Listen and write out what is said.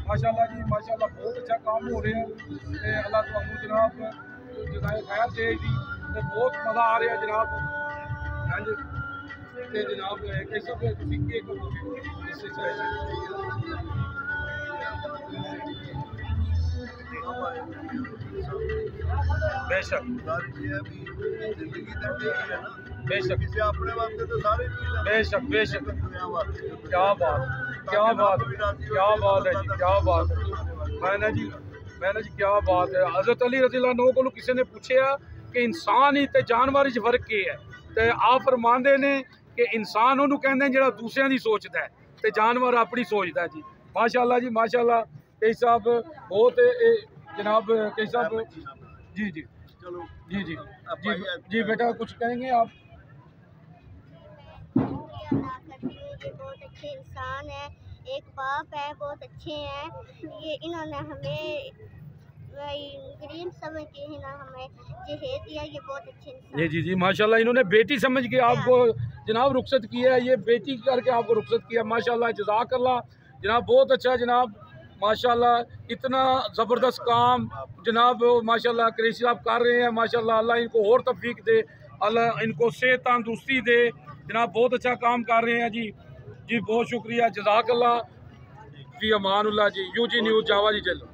माशाल्लाह जी माशाल्लाह बहुत अच्छा काम हो रहा है ते अल्लाह तुहानू जनाब जज़ाए खैर दे जी ते बहुत मज़ा आ रहा है जनाब। हाँ जी ते जनाब कैसा तुसीं केह् करोगे इस सिलसिले च? बेशक बेशक बेशक बेशक क्या बात क्या बात क्या बात है जी क्या बात है। मैंने जी क्या बात है। हज़रत अली रज़ियल्लाहु अन्हु को किसी ने पूछा कि इंसान ही ते जानवर च फर्क क्या है ते आप फरमांदे ने कि इंसान उन्होंने कहते हैं जो दूसरों की सोचता है ते जानवर अपनी सोचता है जी। माशाल्लाह जी माशाल्लाह कई साहब बहुत जनाब कई साहब जी जी चलो जी जी जी जी बेटा कुछ कहेंगे आप? ये बहुत अच्छे इंसान है, एक बाप है, बहुत अच्छे हैं ये। इन्होंने हमें गरीब समझ के हमें जहेज दिया, ये बहुत अच्छे इंसान। जी जी जी माशाल्लाह इन्होंने बेटी समझ के आपको जनाब रुखसत किया है, ये बेटी करके आपको रुखसत किया। माशाल्लाह जज़ाकल्लाह जनाब बहुत अच्छा जनाब माशाल्लाह इतना ज़बरदस्त काम जनाब माशाल्लाह कुरैशी साहब कर रहे हैं। माशाल्लाह अल्लाह इनको और तौफीक दे, अल्लाह इनको सेहत तंदुरुस्ती दे जनाब बहुत अच्छा काम कर रहे हैं जी जी बहुत शुक्रिया जज़ाकल्लाह जी अमानुल्लाह जी। यूजी न्यूज़ जावा जी चलो।